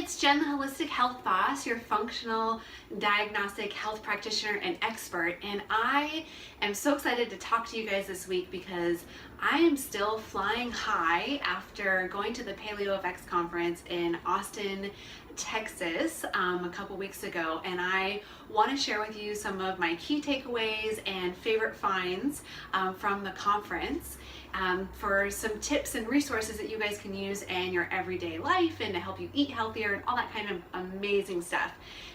it's Jen, the Holistic Health Boss, your functional diagnostic health practitioner and expert, and I am so excited to talk to you guys this week because I am still flying high after going to the Paleo FX Conference in Austin, Texas a couple weeks ago, and I want to share with you some of my key takeaways and favorite finds from the conference for some tips and resources that you guys can use in your everyday life and to help you eat healthier and all that kind of amazing stuff.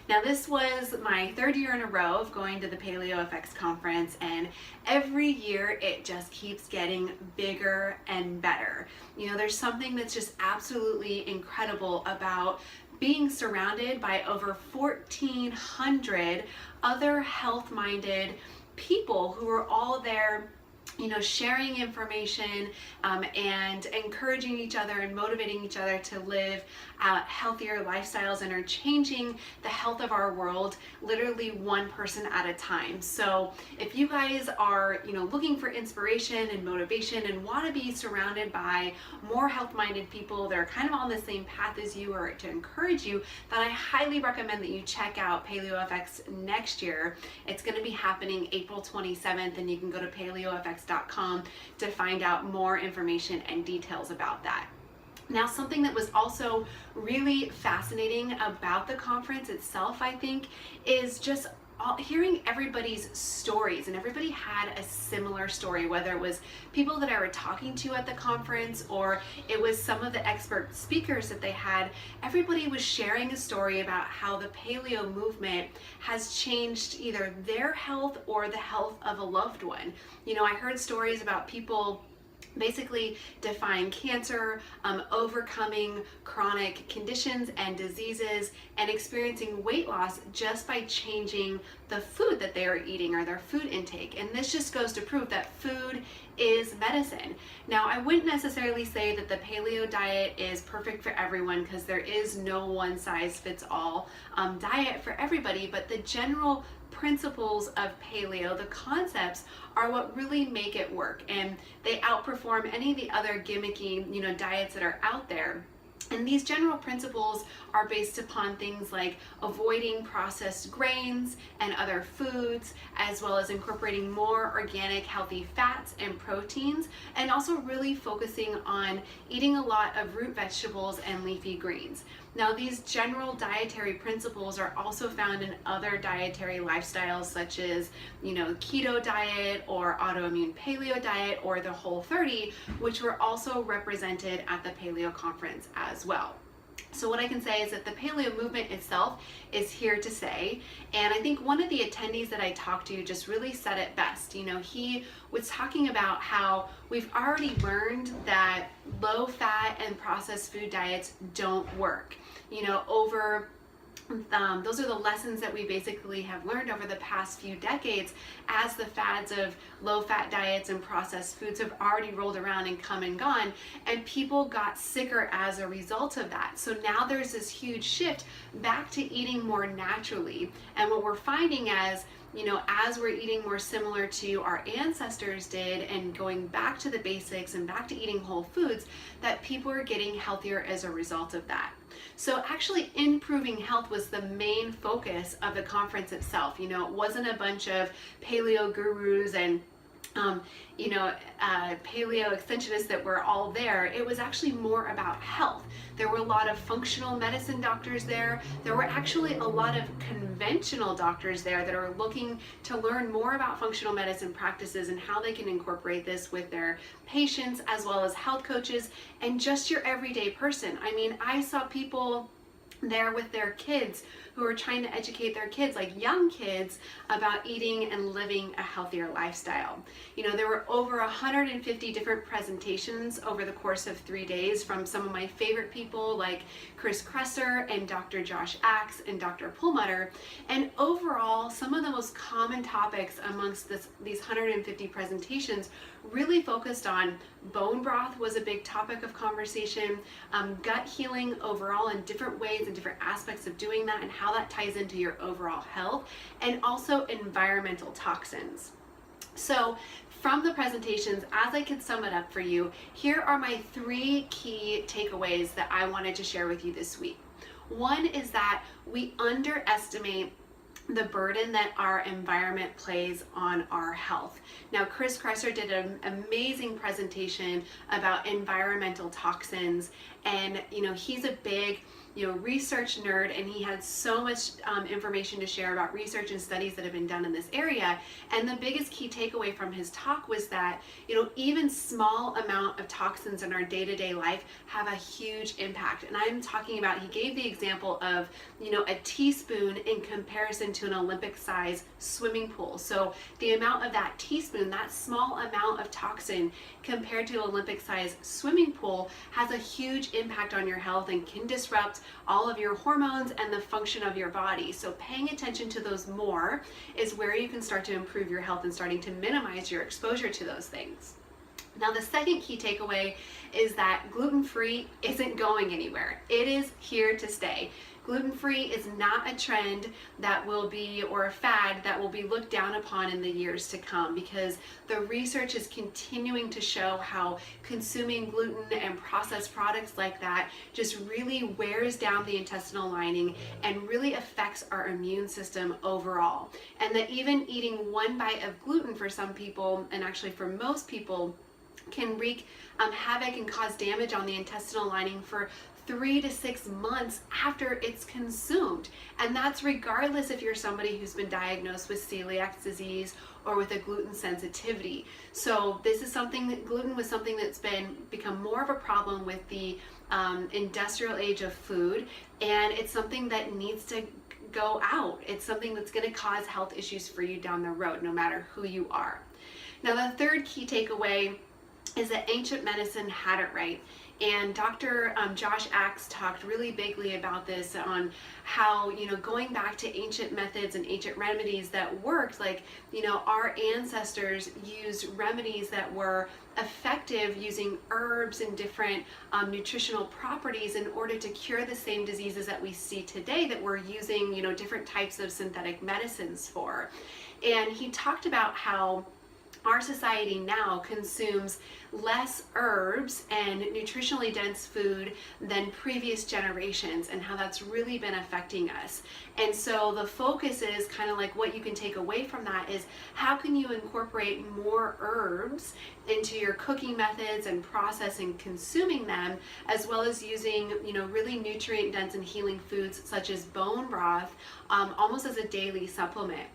Now, this was my third year in a row of going to the Paleo FX Conference, and every year it just keeps getting bigger and better. You know, there's something that's just absolutely incredible about being surrounded by over 1,400 other health-minded people who are all there, you know, sharing information and encouraging each other and motivating each other to live healthier lifestyles and are changing the health of our world literally one person at a time. So if you guys are, you know, looking for inspiration and motivation and want to be surrounded by more health-minded people that are kind of on the same path as you or to encourage you, then I highly recommend that you check out Paleo FX next year. It's going to be happening April 27th, and you can go to paleofx.com to find out more information and details about that. Now, something that was also really fascinating about the conference itself, I think, is just hearing everybody's stories, and everybody had a similar story, whether it was people that I were talking to at the conference or it was some of the expert speakers that they had. Everybody was sharing a story about how the paleo movement has changed either their health or the health of a loved one. You know, I heard stories about people basically defying cancer, overcoming chronic conditions and diseases, and experiencing weight loss just by changing the food that they are eating or their food intake. And this just goes to prove that food is medicine. Now, I wouldn't necessarily say that the paleo diet is perfect for everyone, because there is no one size fits all diet for everybody, but the general principles of paleo, the concepts, are what really make it work, and they outperform any of the other gimmicky, you know, diets that are out there. And these general principles are based upon things like avoiding processed grains and other foods, as well as incorporating more organic, healthy fats and proteins, and also really focusing on eating a lot of root vegetables and leafy greens. Now, these general dietary principles are also found in other dietary lifestyles, such as, you know, keto diet or autoimmune paleo diet or the Whole30, which were also represented at the Paleo Conference as well. So what I can say is that the paleo movement itself is here to stay. And I think one of the attendees that I talked to just really said it best. You know, he was talking about how we've already learned that low fat and processed food diets don't work. You know, those are the lessons that we basically have learned over the past few decades as the fads of low-fat diets and processed foods have already rolled around and come and gone, and people got sicker as a result of that. So now there's this huge shift back to eating more naturally. And what we're finding as, you know, as we're eating more similar to our ancestors did and going back to the basics and back to eating whole foods, that people are getting healthier as a result of that. So actually improving health was the main focus of the conference itself. You know, it wasn't a bunch of paleo gurus and paleo extensionists that were all there. It was actually more about health. There were a lot of functional medicine doctors there. There were actually a lot of conventional doctors there that are looking to learn more about functional medicine practices and how they can incorporate this with their patients, as well as health coaches and just your everyday person. I mean, I saw people there with their kids who are trying to educate their kids, like young kids, about eating and living a healthier lifestyle. You know, there were over 150 different presentations over the course of 3 days from some of my favorite people like Chris Kresser and Dr. Josh Axe and Dr. Perlmutter. And overall, some of the most common topics amongst these 150 presentations really focused on bone broth was a big topic of conversation, gut healing overall in different ways and different aspects of doing that and how that ties into your overall health, and also environmental toxins. So from the presentations, as I can sum it up for you, here are my 3 key takeaways that I wanted to share with you this week. One is that we underestimate the burden that our environment plays on our health. Now, Chris Kresser did an amazing presentation about environmental toxins, and he's a big research nerd, and he had so much information to share about research and studies that have been done in this area. And the biggest key takeaway from his talk was that even small amount of toxins in our day-to-day life have a huge impact. And I'm talking about, he gave the example of a teaspoon in comparison to an Olympic size swimming pool. So the amount of that teaspoon, that small amount of toxin compared to an Olympic size swimming pool, has a huge impact on your health and can disrupt all of your hormones and the function of your body. So paying attention to those more is where you can start to improve your health and starting to minimize your exposure to those things. Now, the second key takeaway is that gluten-free isn't going anywhere. It is here to stay. Gluten-free is not a trend that will be, or a fad that will be looked down upon in the years to come, because the research is continuing to show how consuming gluten and processed products like that just really wears down the intestinal lining and really affects our immune system overall. And that even eating one bite of gluten for some people, and actually for most people, can wreak havoc and cause damage on the intestinal lining for 3 to 6 months after it's consumed. And that's regardless if you're somebody who's been diagnosed with celiac disease or with a gluten sensitivity. So this is something that gluten was something that's become more of a problem with the industrial age of food, and it's something that needs to go out. It's something that's going to cause health issues for you down the road, no matter who you are. Now, the third key takeaway is that ancient medicine had it right. And Dr. Josh Axe talked really bigly about this, on how, going back to ancient methods and ancient remedies that worked, like, our ancestors used remedies that were effective using herbs and different nutritional properties in order to cure the same diseases that we see today that we're using, different types of synthetic medicines for. And he talked about how our society now consumes less herbs and nutritionally dense food than previous generations, and how that's really been affecting us. And so the focus is kind of like, what you can take away from that is, how can you incorporate more herbs into your cooking methods and process and consuming them, as well as using really nutrient dense and healing foods such as bone broth almost as a daily supplement.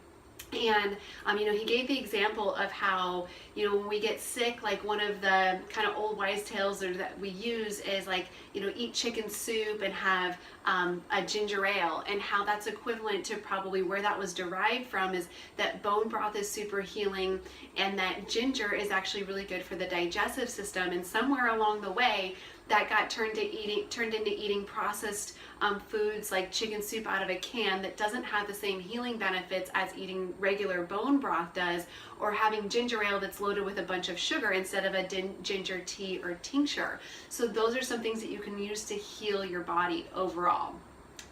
And he gave the example of how when we get sick, like, one of the kind of old wise tales that we use is, like, eat chicken soup and have a ginger ale, and how that's equivalent to probably where that was derived from, is that bone broth is super healing, and that ginger is actually really good for the digestive system. And somewhere along the way, that got turned into eating processed foods like chicken soup out of a can that doesn't have the same healing benefits as eating regular bone broth does, or having ginger ale that's loaded with a bunch of sugar instead of a ginger tea or tincture. So those are some things that you can use to heal your body overall.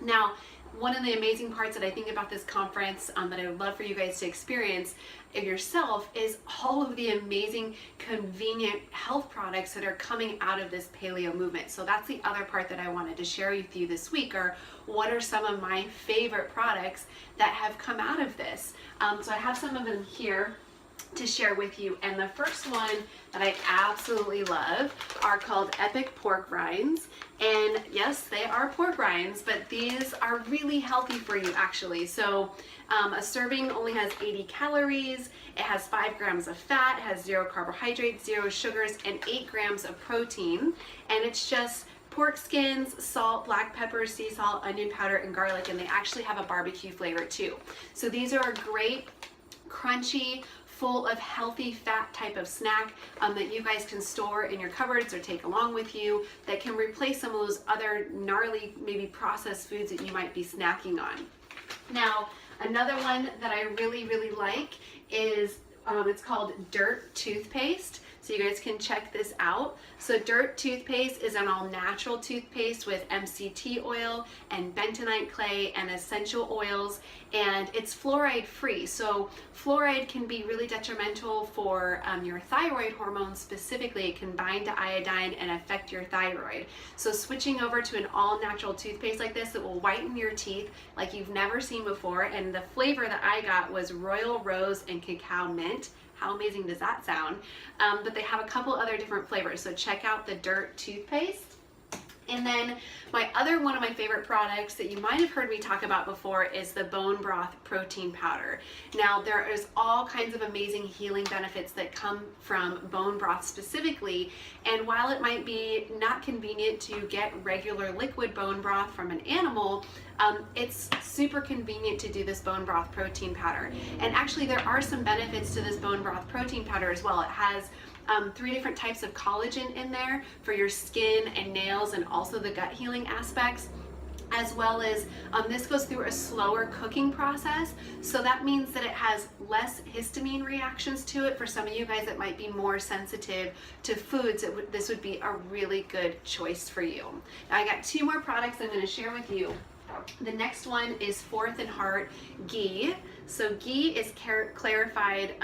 Now, one of the amazing parts that I think about this conference that I would love for you guys to experience yourself is all of the amazing convenient health products that are coming out of this paleo movement. So that's the other part that I wanted to share with you this week, or what are some of my favorite products that have come out of this. So I have some of them here to share with you, and the first one that I absolutely love are called Epic Pork Rinds. And yes, they are pork rinds, but these are really healthy for you, actually. So a serving only has 80 calories, it has 5 grams of fat, it has 0 carbohydrates, 0 sugars, and 8 grams of protein. And it's just pork skins, salt, black pepper, sea salt, onion powder, and garlic, and they actually have a barbecue flavor too. So these are a great, crunchy, full of healthy fat type of snack that you guys can store in your cupboards or take along with you, that can replace some of those other gnarly, maybe processed foods that you might be snacking on. Now, another one that I really like is it's called Dirt Toothpaste. So you guys can check this out. So Dirt Toothpaste is an all-natural toothpaste with MCT oil and bentonite clay and essential oils, and it's fluoride free. So fluoride can be really detrimental for your thyroid hormones specifically. It can bind to iodine and affect your thyroid. So switching over to an all-natural toothpaste like this, it will whiten your teeth like you've never seen before. And the flavor that I got was Royal Rose and Cacao Mint. How amazing does that sound? But they have a couple other different flavors, so check out the Dirt Toothpaste. And then one of my favorite products that you might have heard me talk about before is the Bone Broth Protein Powder. Now, there is all kinds of amazing healing benefits that come from bone broth specifically, and while it might be not convenient to get regular liquid bone broth from an animal, it's super convenient to do this bone broth protein powder. And actually, there are some benefits to this bone broth protein powder as well. It has 3 different types of collagen in there for your skin and nails, and also the gut healing aspects, as well as this goes through a slower cooking process. So that means that it has less histamine reactions to it. For some of you guys that might be more sensitive to foods, this would be a really good choice for you. Now, I got 2 more products I'm going to share with you. The next one is Forth and Heart ghee. So ghee is clarified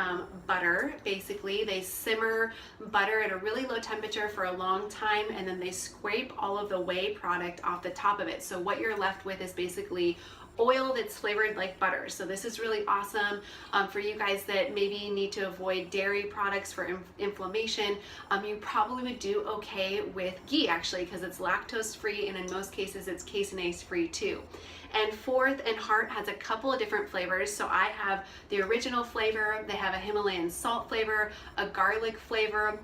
butter. Basically, they simmer butter at a really low temperature for a long time, and then they scrape all of the whey product off the top of it. So what you're left with is basically oil that's flavored like butter. So this is really awesome for you guys that maybe need to avoid dairy products for inflammation. You probably would do okay with ghee, actually, because it's lactose free, and in most cases it's caseinase free too. And Forth and Heart has a couple of different flavors. So I have the original flavor, they have a Himalayan salt flavor, a garlic flavor,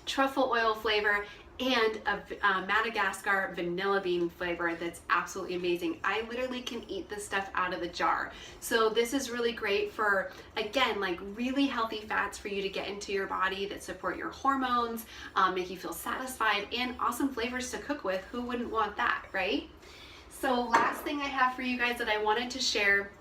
truffle oil flavor, and a Madagascar vanilla bean flavor that's absolutely amazing. I literally can eat this stuff out of the jar. So this is really great for, again, like really healthy fats for you to get into your body that support your hormones, make you feel satisfied, and awesome flavors to cook with. Who wouldn't want that, right? So last thing I have for you guys that I wanted to share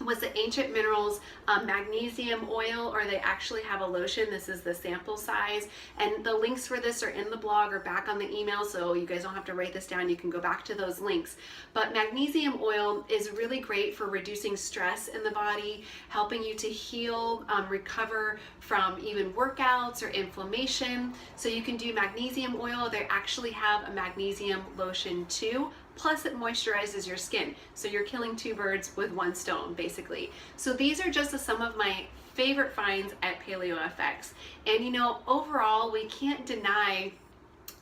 was the Ancient Minerals magnesium oil, or they actually have a lotion. This is the sample size, and the links for this are in the blog or back on the email, so you guys don't have to write this down. You can go back to those links. But magnesium oil is really great for reducing stress in the body, helping you to heal, recover from even workouts or inflammation. So you can do magnesium oil. They actually have a magnesium lotion too. Plus it moisturizes your skin. So you're killing 2 birds with 1 stone, basically. So these are just some of my favorite finds at Paleo FX. And you know, overall, we can't deny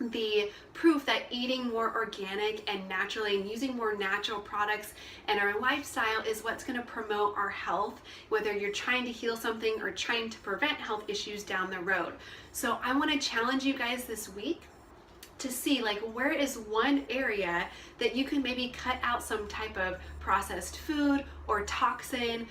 the proof that eating more organic and naturally and using more natural products and our lifestyle is what's going to promote our health, whether you're trying to heal something or trying to prevent health issues down the road. So I want to challenge you guys this week to see, like, where is one area that you can maybe cut out some type of processed food or toxin,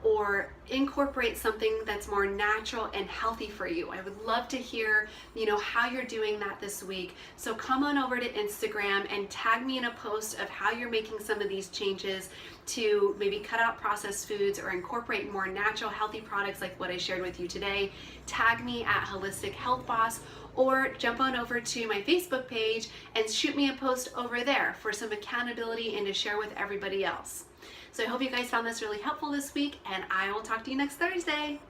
or incorporate something that's more natural and healthy for you. I would love to hear, you know, how you're doing that this week. So come on over to Instagram and tag me in a post of how you're making some of these changes to maybe cut out processed foods or incorporate more natural, healthy products like what I shared with you today. Tag me at Holistic Health Boss, or jump on over to my Facebook page and shoot me a post over there for some accountability and to share with everybody else. So I hope you guys found this really helpful this week, and I will talk to you next Thursday.